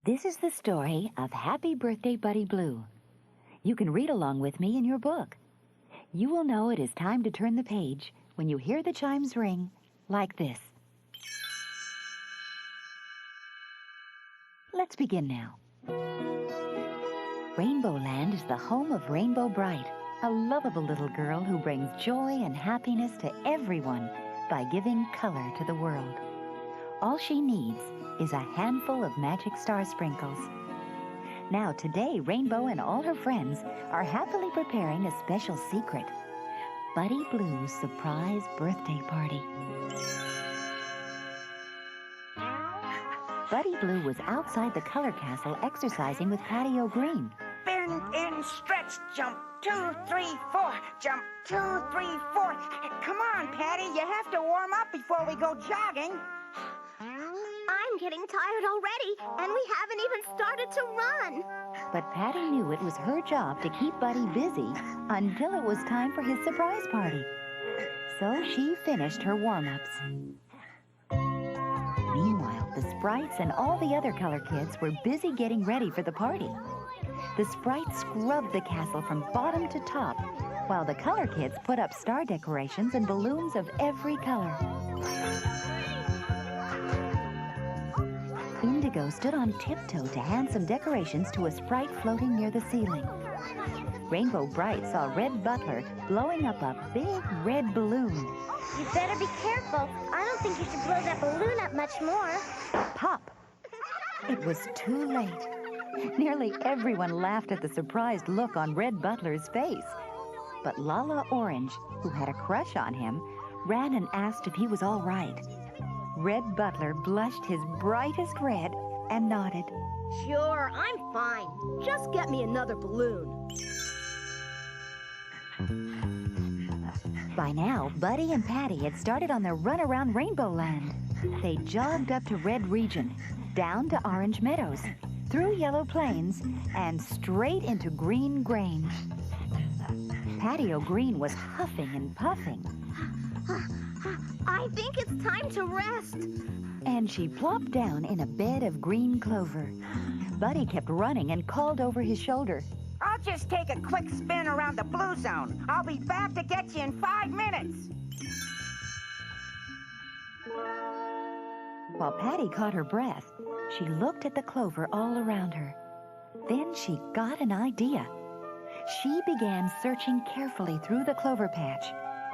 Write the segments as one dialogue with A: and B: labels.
A: This is the story of Happy Birthday Buddy Blue. You can read along with me in your book. You will know it is time to turn the page when you hear the chimes ring like this. Let's begin now. Rainbow Land is the home of Rainbow Brite, a lovable little girl who brings joy and happiness to everyone by giving color to the world. All she needs is a handful of magic star sprinkles. Now today, Rainbow and all her friends are happily preparing a special secret, Buddy Blue's surprise birthday party. Buddy Blue was outside the color castle exercising with Patty O'Green.
B: Bend and stretch, jump, 2, 3, 4, jump, 2, 3, 4. Come on, Patty, you have to warm up before we go jogging.
C: I'm getting tired already, and we haven't even started to run.
A: But Patty knew it was her job to keep Buddy busy until it was time for his surprise party. So she finished her warm-ups. Meanwhile, the Sprites and all the other color kids were busy getting ready for the party. The Sprites scrubbed the castle from bottom to top, while the color kids put up star decorations and balloons of every color. Indigo stood on tiptoe to hand some decorations to a Sprite floating near the ceiling. Rainbow Brite saw Red Butler blowing up a big red balloon.
C: You better be careful. I don't think you should blow that balloon up much more.
A: Pop! It was too late. Nearly everyone laughed at the surprised look on Red Butler's face. But Lala Orange, who had a crush on him, ran and asked if he was all right. Red Butler blushed his brightest red and nodded.
C: Sure, I'm fine. Just get me another balloon.
A: By now, Buddy and Patty had started on their run around Rainbow Land. They jogged up to Red Region, down to Orange Meadows, through Yellow Plains, and straight into Green Grange. Patty O'Green was huffing and puffing.
C: I think it's time to rest.
A: And she plopped down in a bed of green clover. Buddy kept running and called over his shoulder.
B: I'll just take a quick spin around the blue zone. I'll be back to get you in 5 minutes.
A: While Patty caught her breath, she looked at the clover all around her. Then she got an idea. She began searching carefully through the clover patch.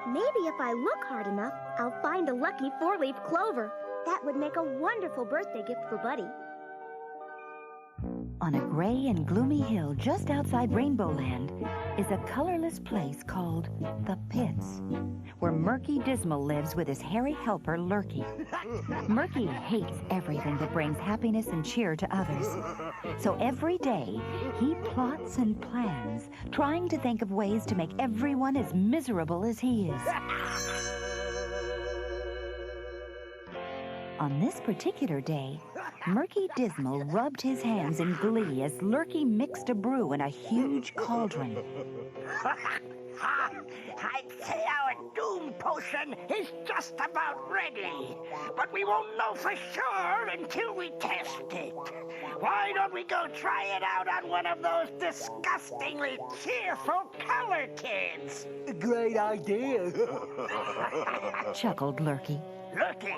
C: Maybe if I look hard enough, I'll find a lucky 4-leaf clover. That would make a wonderful birthday gift for Buddy.
A: On a gray and gloomy hill just outside Rainbow Land is a colorless place called the Pits, where Murky Dismal lives with his hairy helper, Lurky. Murky hates everything that brings happiness and cheer to others. So every day, he plots and plans, trying to think of ways to make everyone as miserable as he is. On this particular day, Murky Dismal rubbed his hands in glee as Lurky mixed a brew in a huge cauldron.
B: I'd say our doom potion is just about ready, but we won't know for sure until we test it. Why don't we go try it out on one of those disgustingly cheerful color kids?
D: Great idea.
A: Chuckled Lurky.
B: Lurky,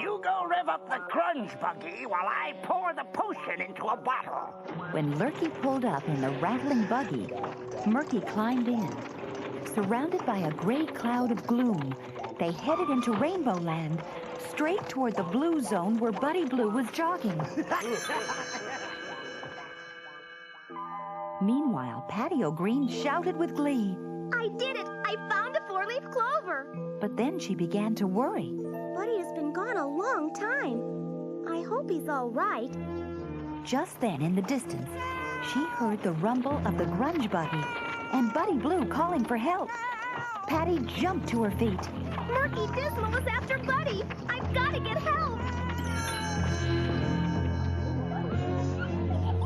B: you go rev up the grunge buggy while I pour the potion into a bottle.
A: When Lurky pulled up in the rattling buggy, Murky climbed in. Surrounded by a gray cloud of gloom, they headed into Rainbow Land, straight toward the blue zone where Buddy Blue was jogging. Meanwhile, Patty O'Green shouted with glee.
C: I did it! I found a 4-leaf clover!
A: But then she began to worry.
C: Buddy has been gone a long time. I hope he's all right.
A: Just then, in the distance, she heard the rumble of the grunge buggy and Buddy Blue calling for help. Patty jumped to her feet.
C: Murky Dismal was after Buddy! I've got to get help!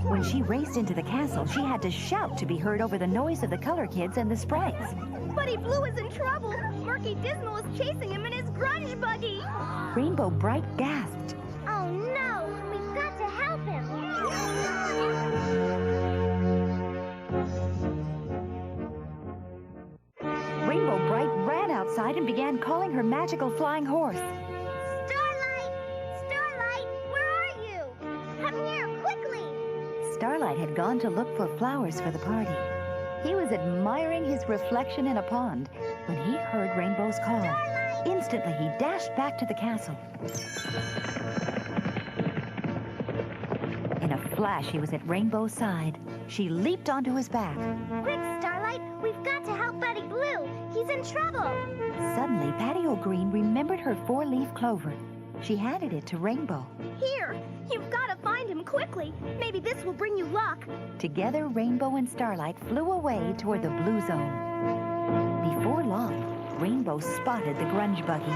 A: When she raced into the castle, she had to shout to be heard over the noise of the color kids and the Sprites.
C: Buddy Blue is in trouble! Murky Dismal is chasing him in his grunge buggy!
A: Rainbow Brite gasped.
C: Oh no! We've got to help him!
A: calling her magical flying horse.
C: Starlight! Starlight, where are you? Come here, quickly!
A: Starlight had gone to look for flowers for the party. He was admiring his reflection in a pond when he heard Rainbow's call.
C: Starlight!
A: Instantly, he dashed back to the castle. In a flash, he was at Rainbow's side. She leaped onto his back.
C: Quick, Starlight, we've got to help Buddy Blue. He's in trouble.
A: Suddenly, Patty O'Green remembered her four-leaf clover. She handed it to Rainbow.
C: Here, you've got to find him quickly. Maybe this will bring you luck.
A: Together, Rainbow and Starlight flew away toward the blue zone. Before long, Rainbow spotted the grunge buggy.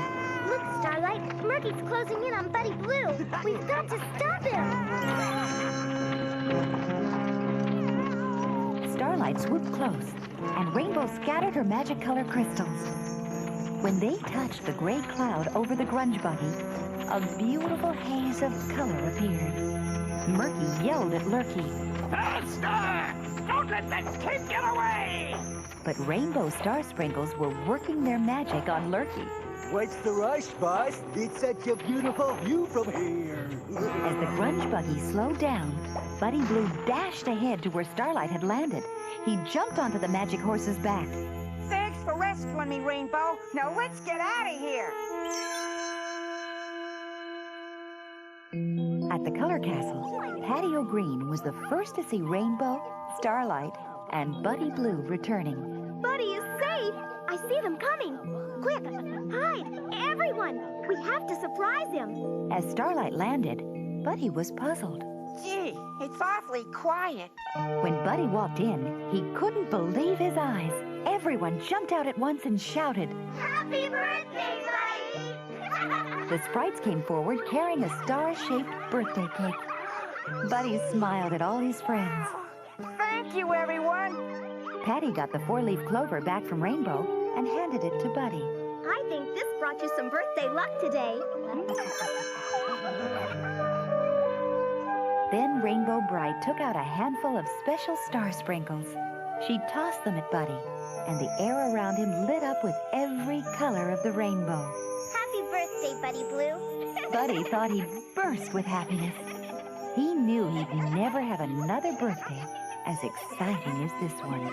C: Look, Starlight, Murky's closing in on Buddy Blue. We've got to stop him.
A: Starlight swooped close, and Rainbow scattered her magic color crystals. When they touched the gray cloud over the grunge buggy, a beautiful haze of color appeared. Murky yelled at Lurky.
B: Faster! Don't let that kid get away!
A: But Rainbow Star Sprinkles were working their magic on Lurky.
D: What's the rush, boss? It's such a beautiful view from here.
A: As the grunge buggy slowed down, Buddy Blue dashed ahead to where Starlight had landed. He jumped onto the magic horse's back.
E: Thanks for rescuing me, Rainbow. Now let's get out of here.
A: At the Color Castle, Patty O'Green was the first to see Rainbow, Starlight, and Buddy Blue returning.
C: Buddy is safe. I see them coming. Quick, hide, everyone. We have to surprise him.
A: As Starlight landed, Buddy was puzzled.
E: Gee, it's awfully quiet.
A: When Buddy walked in, he couldn't believe his eyes. Everyone jumped out at once and shouted.
C: Happy birthday, Buddy!
A: The sprites came forward carrying a star-shaped birthday cake. Buddy smiled at all his friends.
E: Thank you, everyone.
A: Patty got the four-leaf clover back from Rainbow and handed it to Buddy.
C: I think this brought you some birthday luck today.
A: Then Rainbow Brite took out a handful of special star sprinkles. She tossed them at Buddy, and the air around him lit up with every color of the rainbow.
C: Happy birthday, Buddy Blue.
A: Buddy thought he'd burst with happiness. He knew he'd never have another birthday as exciting as this one.